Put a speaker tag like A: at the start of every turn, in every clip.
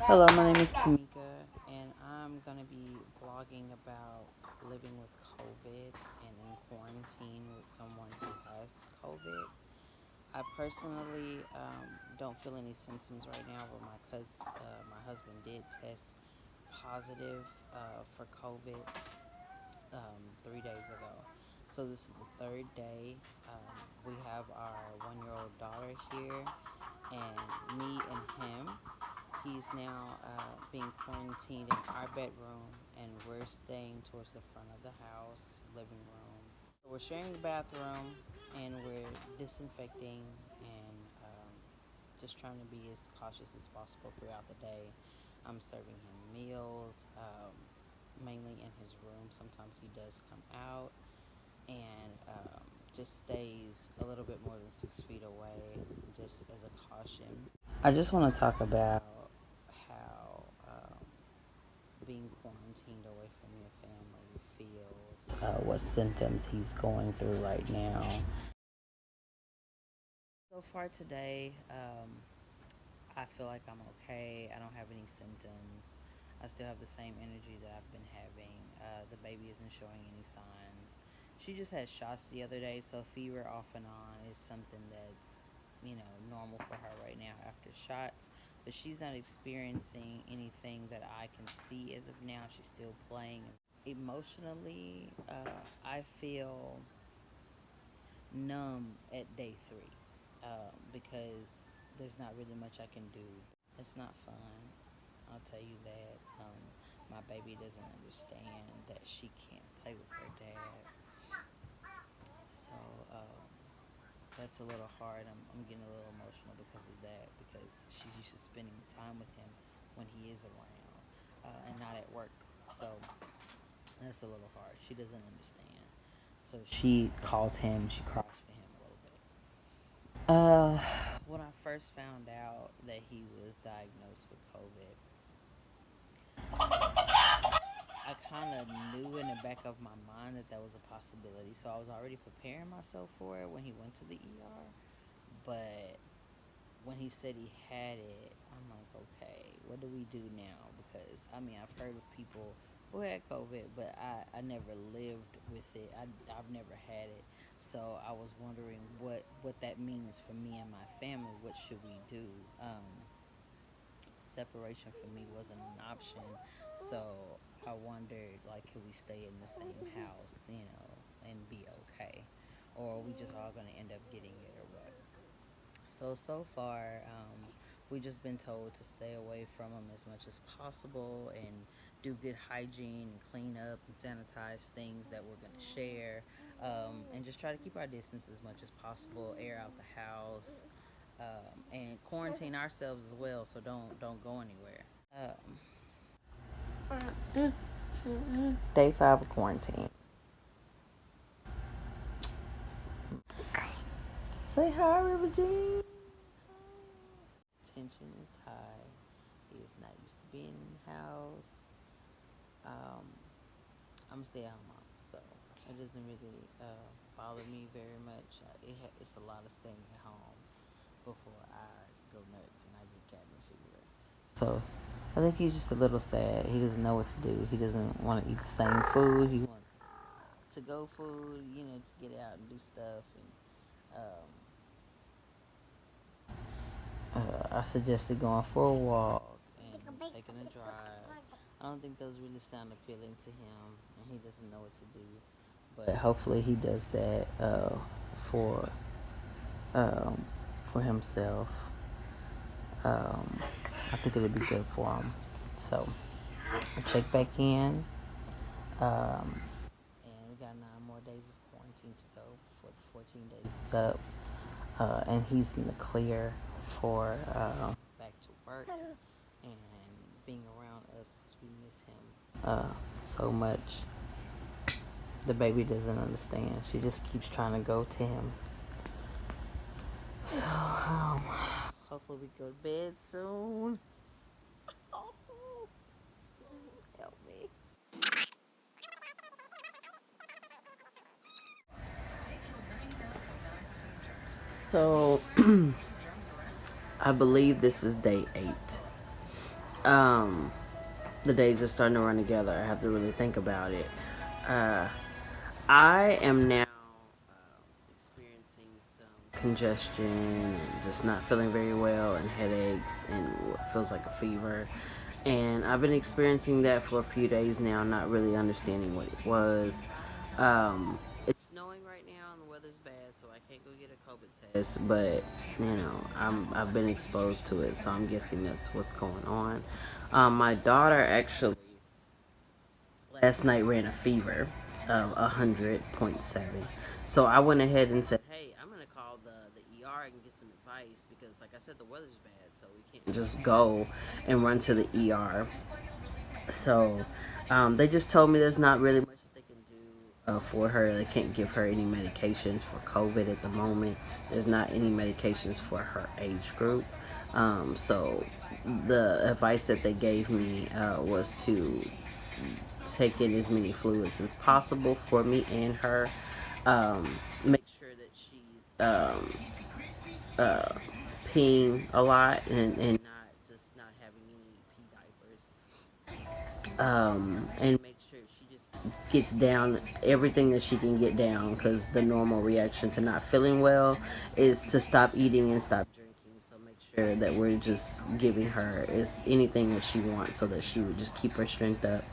A: Hello, my name is Tamika, and I'm going to be vlogging about living with COVID and in quarantine with someone who has COVID. I personally don't feel any symptoms right now, but my husband did test positive for COVID 3 days ago. So this is the third day. We have our 1-year-old daughter here, and me and him. He's now being quarantined in our bedroom, and we're staying towards the front of the house, living room. We're sharing the bathroom, and we're disinfecting and just trying to be as cautious as possible throughout the day. I'm serving him meals, mainly in his room. Sometimes he does come out and just stays a little bit more than 6 feet away, just as a caution. I just want to talk about how being quarantined away from your family feels, what symptoms he's going through right now. So far today, I feel like I'm okay. I don't have any symptoms. I still have the same energy that I've been having. The baby isn't showing any signs. She just had shots the other day, so fever off and on is something that's, normal for her right now after shots. But she's not experiencing anything that I can see as of now. She's still playing. Emotionally, I feel numb at day 3 because there's not really much I can do. It's not fun. I'll tell you that. My baby doesn't understand that she can't play with her dad. So that's a little hard. I'm getting a little emotional because of that, because she's used to spending time with him when he is around and not at work. So that's a little hard. She doesn't understand. So she calls him, she cries for him a little bit. When I first found out that he was diagnosed with COVID, I kind of knew in the back of my mind that was a possibility. So I was already preparing myself for it when he went to the ER. But when he said he had it, I'm like, okay, what do we do now? Because, I've heard of people who had COVID, but I never lived with it. I've never had it. So I was wondering what that means for me and my family. What should we do? Separation for me wasn't an option. So I wondered, like, could we stay in the same house, and be okay? Or are we just all going to end up getting it or what? So far, we just been told to stay away from them as much as possible and do good hygiene and clean up and sanitize things that we're going to share, and just try to keep our distance as much as possible, air out the house, and quarantine ourselves as well, so don't go anywhere. Day 5 of quarantine. Say hi, River Jean. Tension is high. He is not used to being in the house. Um, I'm a stay-at-home mom, so it doesn't really bother me very much. It's a lot of staying at home before I go nuts and I get cabin fever. So I think he's just a little sad. He doesn't know what to do. He doesn't want to eat the same food. He wants to go food, to get out and do stuff. And I suggested going for a walk and taking a drive. I don't think those really sound appealing to him, and he doesn't know what to do. But hopefully, he does that for um, for himself. Um, I think it'll be good for him. So I'll check back in, and we got 9 more days of quarantine to go before the 14 days is up. And he's in the clear for back to work and being around us because we miss him so much. The baby doesn't understand. She just keeps trying to go to him. So, hopefully we go to bed soon. Help me. So, I believe this is day 8.
B: the days are starting to run together. I have to really think about it. Uh, I am now experiencing some congestion and just not feeling very well and headaches and what feels like a fever. And I've been experiencing that for a few days now, not really understanding what it was. It's snowing right now and the weather's bad, so I can't go get a COVID test. But I've been exposed to it, so I'm guessing that's what's going on. My daughter actually last night ran a fever of 100.7. So I went ahead and said, hey, I'm going to call the ER and get some advice because, like I said, the weather's bad, so we can't just go and run to the ER. So they just told me there's not really much that they can do for her. They can't give her any medications for COVID at the moment. There's not any medications for her age group. So the advice that they gave me was to take in as many fluids as possible for me and her. Make sure that she's uh, peeing a lot and not having any pee diapers. And make sure she just gets down everything that she can get down because the normal reaction to not feeling well is to stop eating and stop drinking. So make sure that we're just giving her is anything that she wants so that she would just keep her strength up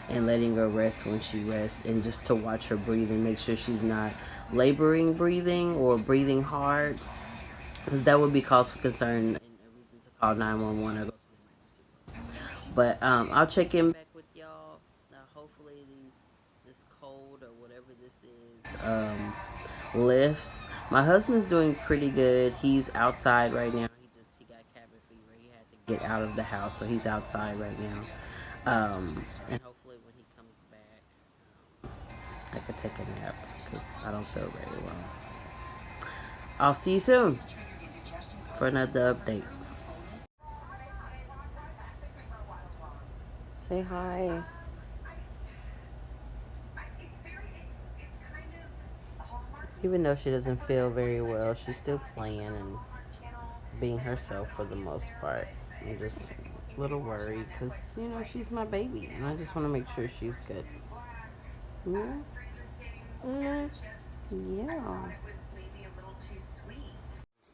B: and letting her rest when she rests and just to watch her breathing, make sure she's not laboring breathing or breathing hard because that would be cause for concern and a reason to call 911 or go to the emergency room. But I'll check in back with y'all. Hopefully this cold or whatever this is lifts. My husband's doing pretty good. He's outside right now. He got cabin fever. He had to get out of the house, so he's outside right now. And hopefully when he comes back, I could take a nap because I don't feel very well. I'll see you soon for another update. Say hi. Even though she doesn't feel very well, she's still playing and being herself for the most part. I'm just a little worried because, she's my baby and I just want to make sure she's good. Yeah. Mm, yeah.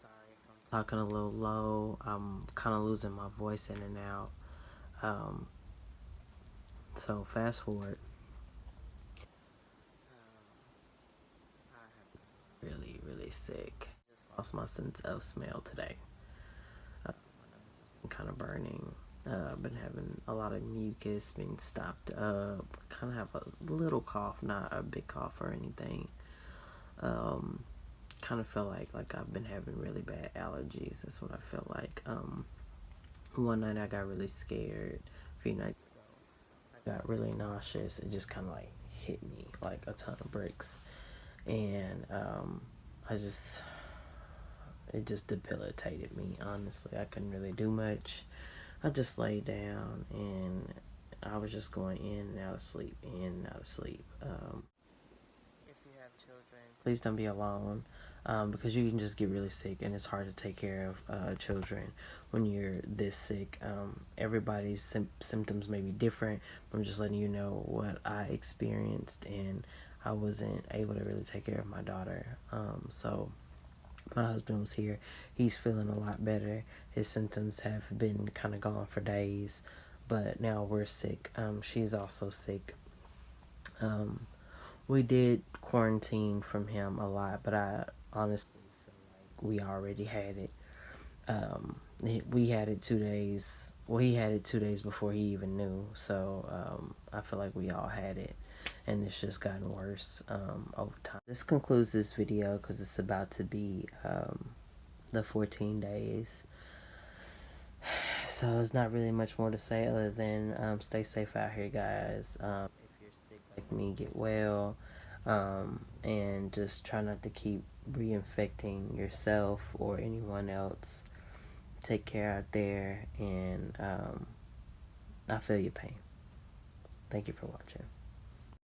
B: Sorry if I'm talking a little low. I'm kind of losing my voice in and out. Um, so fast forward. I have been really sick. Just lost my sense of smell today. My nose has been kind of burning. I've been having a lot of mucus being stopped up. Kind of have a little cough, not a big cough or anything. Kind of feel like I've been having really bad allergies. That's what I feel like. One night I got really scared. A few nights ago, I got really nauseous. It just kind of like hit me like a ton of bricks, and I just it just debilitated me. Honestly, I couldn't really do much. I just laid down and I was just going in and out of sleep, in and out of sleep. If you have children, please don't be alone because you can just get really sick and it's hard to take care of children when you're this sick. Everybody's symptoms may be different, but I'm just letting you know what I experienced and I wasn't able to really take care of my daughter. So my husband was here. He's feeling a lot better. His symptoms have been kind of gone for days, but now we're sick. She's also sick. We did quarantine from him a lot, but I honestly feel like we already had it. We had it 2 days. Well, he had it 2 days before he even knew. So I feel like we all had it, and it's just gotten worse over time. This concludes this video because it's about to be the 14 days. So there's not really much more to say other than stay safe out here, guys. If you're sick like me, get well. And just try not to keep reinfecting yourself or anyone else. Take care out there, and I feel your pain. Thank you for watching.